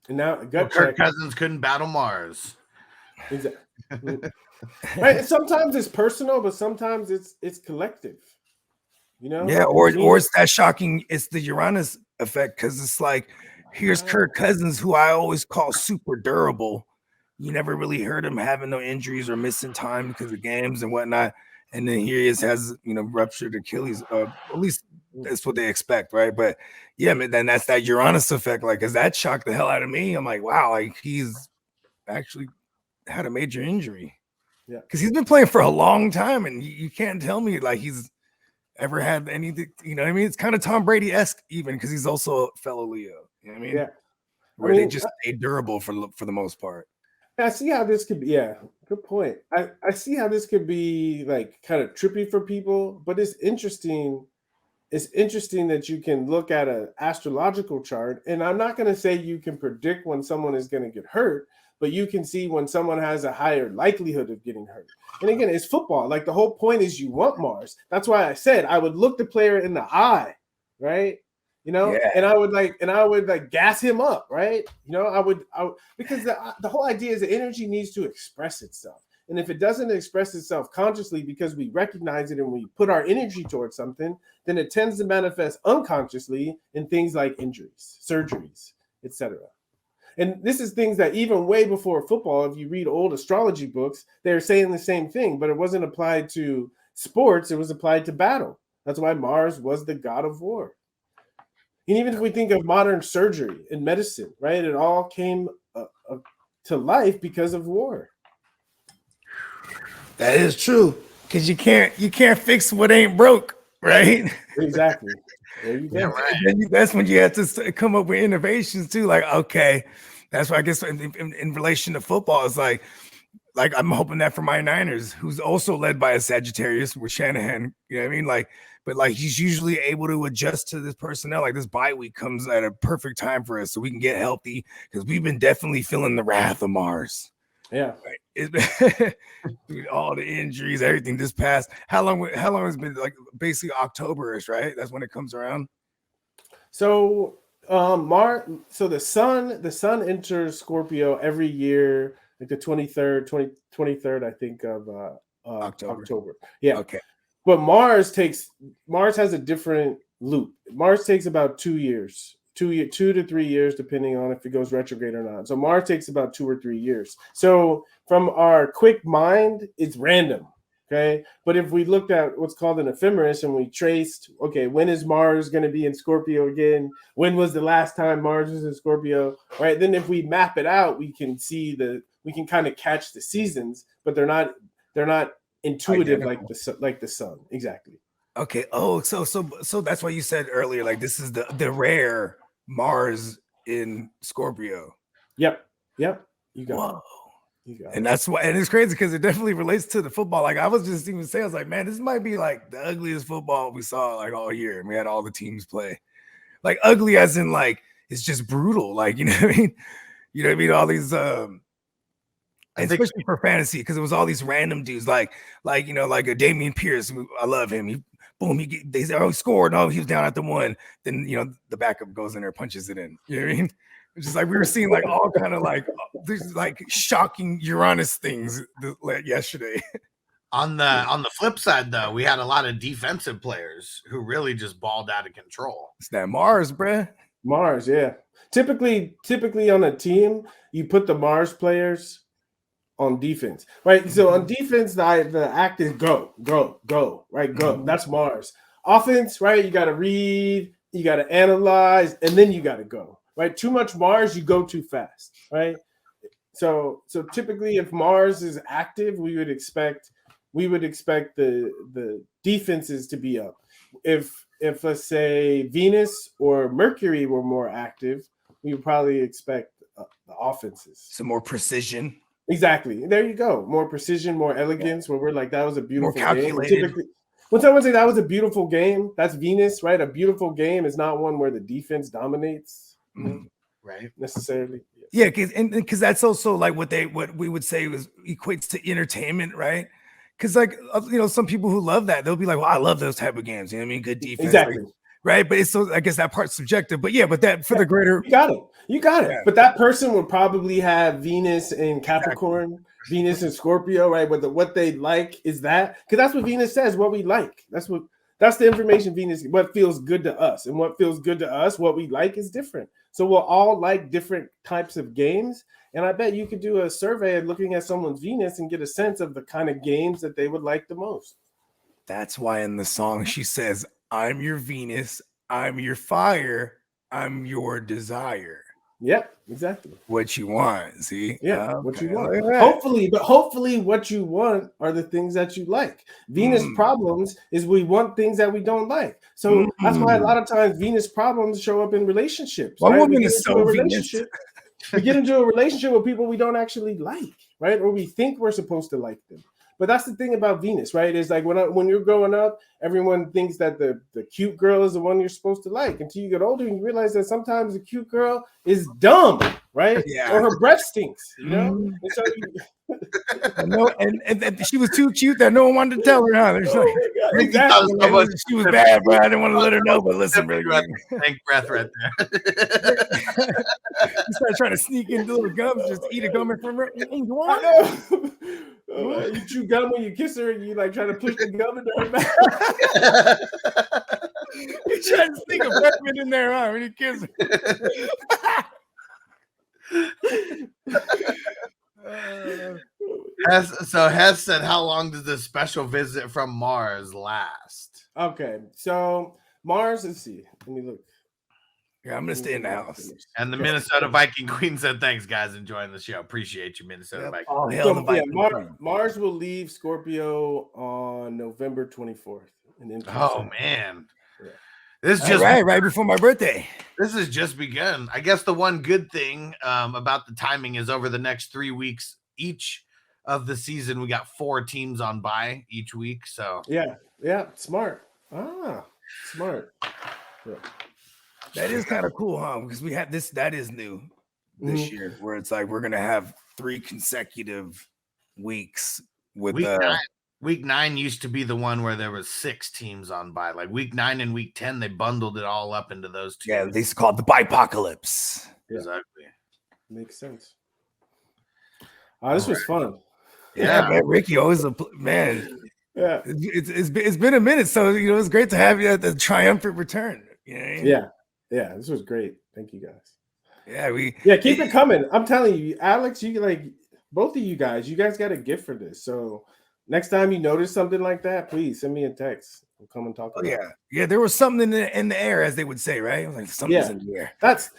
And now Kirk Cousins couldn't battle Mars. Exactly. Right. Sometimes it's personal, but sometimes it's collective. Yeah, or it's that shocking. It's the Uranus effect, because it's like, here's Kirk Cousins, who I always call super durable. You never really heard him having no injuries or missing time because of games and whatnot. And then here he has ruptured Achilles. At least that's what they expect, right? But yeah, man, then that's that Uranus effect. Like, cause that shocked the hell out of me. I'm like, wow, like he's actually had a major injury. Because he's been playing for a long time, and you can't tell me like he's ever had anything. You know what I mean? It's kind of Tom Brady-esque even because he's also a fellow Leo. You know what I mean? Yeah. Where they just stay durable for the most part. I see how this could be. Yeah, good point. I see how this could be like kind of trippy for people, but it's interesting. It's interesting that you can look at an astrological chart, and I'm not going to say you can predict when someone is going to get hurt, but you can see when someone has a higher likelihood of getting hurt. And again, it's football. Like the whole point is you want Mars. That's why I said I would look the player in the eye, right? You know, and I would gas him up, right? You know, I would because the whole idea is the energy needs to express itself. And if it doesn't express itself consciously because we recognize it and we put our energy towards something, then it tends to manifest unconsciously in things like injuries, surgeries, etc. And this is things that even way before football, if you read old astrology books, they're saying the same thing, but it wasn't applied to sports, it was applied to battle. That's why Mars was the god of war. And even if we think of modern surgery and medicine, right, it all came to life because of war. That is true, because you can't fix what ain't broke, right? Exactly. There you go. Yeah, right. That's when you have to come up with innovations too. Like, okay, that's why I guess in relation to football, it's like I'm hoping that for my Niners, who's also led by a Sagittarius with Shanahan, you know what I mean? But he's usually able to adjust to this personnel. Like this bye week comes at a perfect time for us so we can get healthy because we've been definitely feeling the wrath of Mars. Yeah. Right. All the injuries, everything this past. How long has it been? Like basically October-ish, right? That's when it comes around. So the sun enters Scorpio every year, like the 23rd, I think, of October. Yeah. Okay. But Mars has a different loop. Mars takes about 2 years. 2 to 3 years, depending on if it goes retrograde or not. So Mars takes about 2 or 3 years. So from our quick mind, it's random. Okay. But if we looked at what's called an ephemeris and we traced, okay, when is Mars going to be in Scorpio again? When was the last time Mars was in Scorpio? Right. Then if we map it out, we can see we can kind of catch the seasons, but they're not intuitive like the sun. Exactly. Okay. Oh, so that's why you said earlier, like this is the rare Mars in Scorpio. Yep. You got it. And that's why, and it's crazy because it definitely relates to the football. Like I was just even saying, I was like, man, this might be like the ugliest football we saw like all year. And we had all the teams play. Like ugly as in like it's just brutal. Like, you know what I mean? You know what I mean? All these especially for fantasy, because it was all these random dudes, like you know, like a Damian Pierce. I love him. They say, oh, he scored. No, he was down at the one. Then you know the backup goes in there, punches it in. You know what I mean? It's just like we were seeing like all kind of like these like shocking Uranus things yesterday. On the flip side, though, we had a lot of defensive players who really just balled out of control. It's that Mars, bruh. Mars, yeah. Typically on a team, you put the Mars players on defense, right? So on defense, the act is go, right? Go. That's Mars. Offense, right? You got to read, you got to analyze, and then you got to go, right? Too much Mars, you go too fast, right? So typically, if Mars is active, we would expect the defenses to be up. If let's say Venus or Mercury were more active, we would probably expect the offenses. Some more precision. Exactly. There you go. More precision, more elegance. Where we're like, that was a beautiful game. Typically, when someone says that was a beautiful game, that's Venus, right? A beautiful game is not one where the defense dominates, right? Necessarily. Yeah, because that's also like what we would say equates to entertainment, right? Because like you know, some people who love that, they'll be like, well, I love those type of games. You know what I mean? Good defense, exactly. Like, right? But it's so I guess that part's subjective. But yeah, but that for the greater, you got it. Yeah. But that person would probably have Venus and Capricorn, Venus and Scorpio, right? But what they like is that, because that's what Venus says. What we like. That's the information Venus. What feels good to us, and what feels good to us, what we like is different. So we'll all like different types of games. And I bet you could do a survey looking at someone's Venus and get a sense of the kind of games that they would like the most. That's why in the song she says, I'm your Venus, I'm your fire, I'm your desire. Yep, exactly. What you want, see? Yeah, what you Okay, want. look at that. Hopefully what you want are the things that you like. Venus problems is we want things that we don't like. So that's why a lot of times Venus problems show up in relationships. One Right? woman is so Venus. We get into a relationship with people we don't actually like, right? Or we think we're supposed to like them. But that's the thing about Venus, right? It's like when you're growing up, everyone thinks that the cute girl is the one you're supposed to like until you get older and you realize that sometimes the cute girl is dumb, right? Yeah. Or her breath stinks, you know? And so and she was too cute that no one wanted to tell her. Huh? Exactly. She was bad, bro. I didn't want to let her know. But listen, bro, take breath right there. You start trying to sneak into little gums, just eat a gum from her. You want you chew gum when you kiss her, and you like try to push the gum into her mouth. You try to sneak a peppermint in there, huh? When you kiss her. Hess said, how long does this special visit from Mars last? Okay, so Mars, let's see. Let me look. Yeah, I'm gonna stay in the house. And the Minnesota Viking Queen said, thanks, guys, enjoying the show. Appreciate you, Minnesota Viking. Oh, hell, the Viking Queen. Mars will leave Scorpio on November 24th. Oh, man. Yeah. This is just right before my birthday. This has just begun. I guess the one good thing about the timing is over the next 3 weeks, each of the season, we got 4 teams on bye each week. So yeah, smart. Smart. Yeah. That is kind of cool, huh? Because we have this. That is new this year, where it's like we're gonna have 3 consecutive weeks with Week 9 used to be the one where there was 6 teams on bye. Like week 9 and week 10, they bundled it all up into those 2. Yeah, they used to call it the bipocalypse. Yeah. Exactly. Makes sense. This was fun. Yeah, man, Ricky, always a man. Yeah, it's been a minute, so it's great to have you at the triumphant return. You know what I mean? Yeah, this was great. Thank you guys. Yeah, keep it coming. I'm telling you, Alex, you like both of you guys got a gift for this. So next time you notice something like that, please send me a text. We'll come and talk about it. Yeah, there was something in the air, as they would say, right? Like something's in the air. That's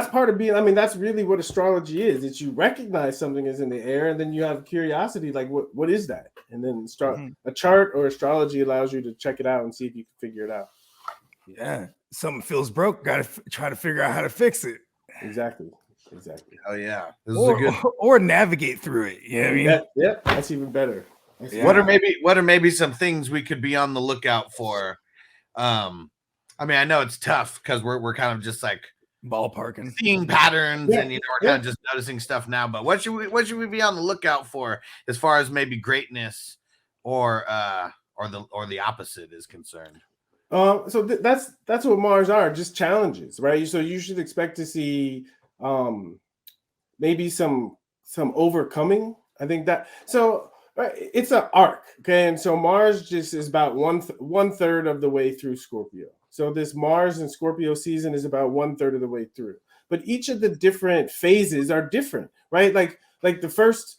part of being. I mean, that's really what astrology is. It's you recognize something is in the air, and then you have curiosity, like what is that? And then a chart or astrology allows you to check it out and see if you can figure it out. Yeah, something feels broke. Got to try to figure out how to fix it. Exactly. Oh yeah, or navigate through it. You know what I mean? Yeah, that's even better. What are maybe some things we could be on the lookout for? I mean, I know it's tough because we're kind of just like ballparking, seeing patterns, and we're kind of just noticing stuff now. But what should we be on the lookout for as far as maybe greatness or the opposite is concerned? So that's what Mars are, just challenges, right? So you should expect to see maybe some overcoming. I think that so. It's an arc, okay, and so Mars just is about one third of the way through Scorpio. So this Mars and Scorpio season is about 1/3 of the way through. But each of the different phases are different, right? Like the first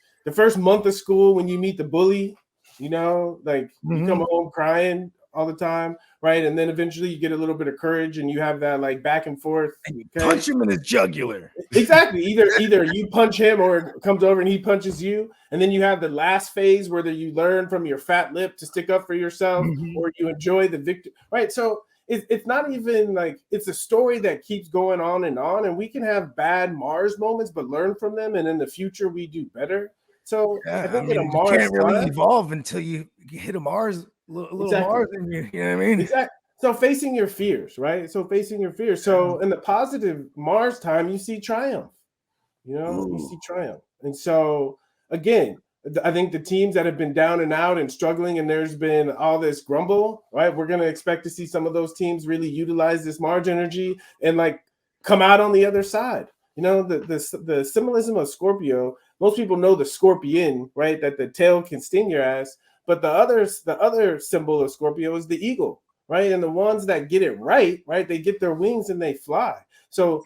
month of school when you meet the bully, you come home crying all the time, right? And then eventually you get a little bit of courage and you have that like back and forth. And you punch him in his jugular. Exactly. Either you punch him or it comes over and he punches you. And then you have the last phase where you learn from your fat lip to stick up for yourself or you enjoy the victory, right? So it's not even like it's a story that keeps going on, and we can have bad Mars moments, but learn from them. And in the future, we do better. So I think in a Mars you can't really evolve until you hit a Mars. Little Mars in you know what I mean? Exactly. So facing your fears, right? So in the positive Mars time, you see triumph. You see triumph. And so again, I think the teams that have been down and out and struggling, and there's been all this grumble, right? We're going to expect to see some of those teams really utilize this Mars energy and like come out on the other side. The symbolism of Scorpio. Most people know the scorpion, right? That the tail can sting your ass. But the other symbol of Scorpio is the eagle, right? And the ones that get it right, they get their wings and they fly. So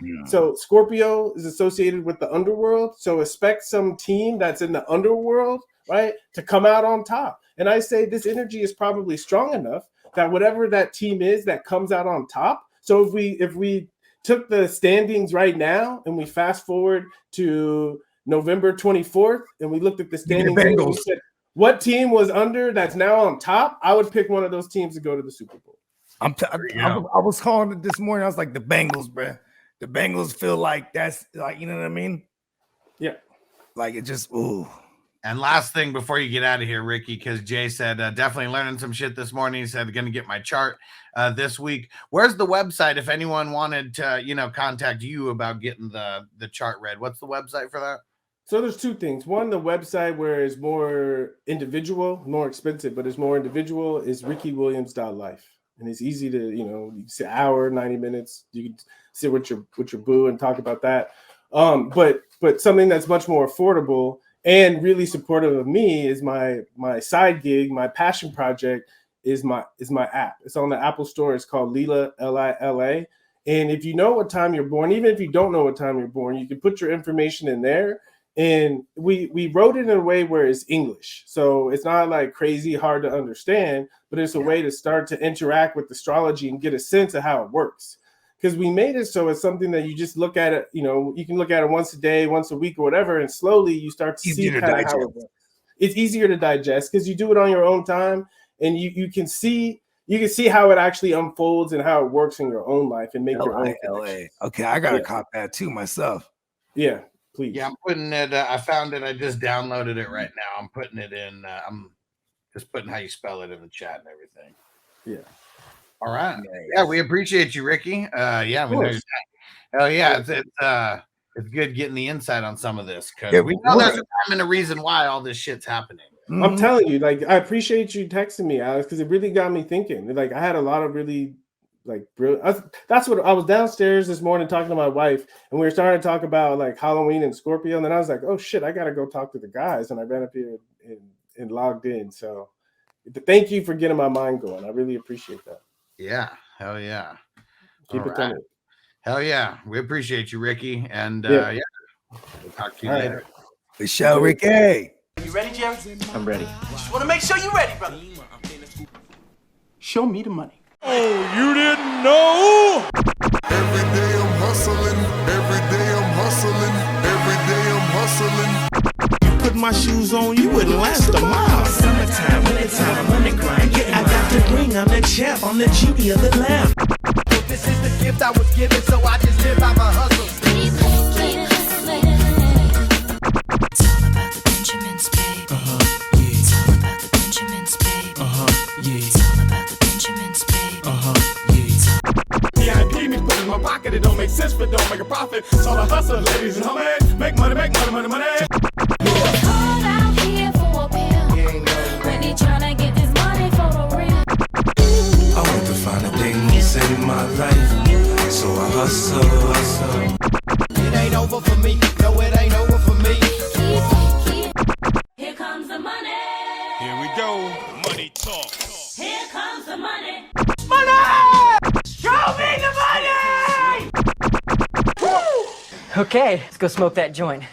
Scorpio is associated with the underworld. So expect some team that's in the underworld, right, to come out on top. And I say this energy is probably strong enough that whatever that team is that comes out on top. So if we took the standings right now and we fast forward to November 24th and we looked at the standings and we said, what team was under that's now on top? I would pick one of those teams to go to the Super Bowl. I was calling it this morning. I was like, the Bengals, bro. The Bengals feel like that's like, you know what I mean? Yeah. Like it just, ooh. And last thing before you get out of here, Ricky, because Jay said definitely learning some shit this morning. He said going to get my chart this week. Where's the website if anyone wanted to, contact you about getting the chart read? What's the website for that? So there's two things. One, the website where it's more individual, more expensive, but it's more individual is rickywilliams.life. And it's easy to, you can sit an hour, 90 minutes. You can sit with your boo and talk about that. But something that's much more affordable and really supportive of me is my side gig, my passion project is my app. It's on the Apple Store. It's called Lila, Lila. And if you know what time you're born, even if you don't know what time you're born, you can put your information in there. And we wrote it in a way where it's English. So it's not like crazy hard to understand, but it's a way to start to interact with astrology and get a sense of how it works. Because we made it so it's something that you just look at it, you can look at it once a day, once a week or whatever, and slowly you start to see kind of how it works. It's easier to digest because you do it on your own time and you can see how it actually unfolds and how it works in your own life and make your own connections. Okay, I gotta cop that too myself. Yeah. Please. Yeah, I'm putting it. I found it. I just downloaded it right now. I'm putting it in. I'm just putting how you spell it in the chat and everything. Yeah. All right. Yeah, we appreciate you, Ricky. Yeah, we know. Hell yeah, it's good getting the insight on some of this because we know there's a time and a reason why all this shit's happening. Mm-hmm. I'm telling you, like, I appreciate you texting me, Alex, because it really got me thinking. Like, I had a lot of really. That's what I was downstairs this morning talking to my wife, and we were starting to talk about like Halloween and Scorpio. And then I was like, oh shit, I gotta go talk to the guys. And I ran up here and logged in. So thank you for getting my mind going. I really appreciate that. Yeah, hell yeah. Keep it coming. Hell yeah. We appreciate you, Ricky. And we'll talk to you later. The show, Ricky. You ready, Jerry? I'm ready. Just want to make sure you're ready, brother. Show me the money. Oh, you didn't know? Every day I'm hustling. Every day I'm hustling. Every day I'm hustling. You put my shoes on, you wouldn't last a mile. Summertime, wintertime, I'm on the grind. Yeah, I got the ring, I'm the champ, I'm the genie of the lamp. This is the gift I was given, so I just live by my hustle. It's all about the Benjamins, baby. Yeah. It's all about the Benjamins, baby. Yeah. It's all about the Benjamins, baby. VIP me put in my pocket, it don't make sense, but don't make a profit. It's all a hustle, ladies and homies. Make money, money. Hold out here for a pill. When he tryna get this money for the real. I want to find the things in my life, so I hustle. It ain't over for me. No, it ain't over for me. Here comes the money. Here we go. Money talk. Here comes the money. Show me the money! Okay, let's go smoke that joint.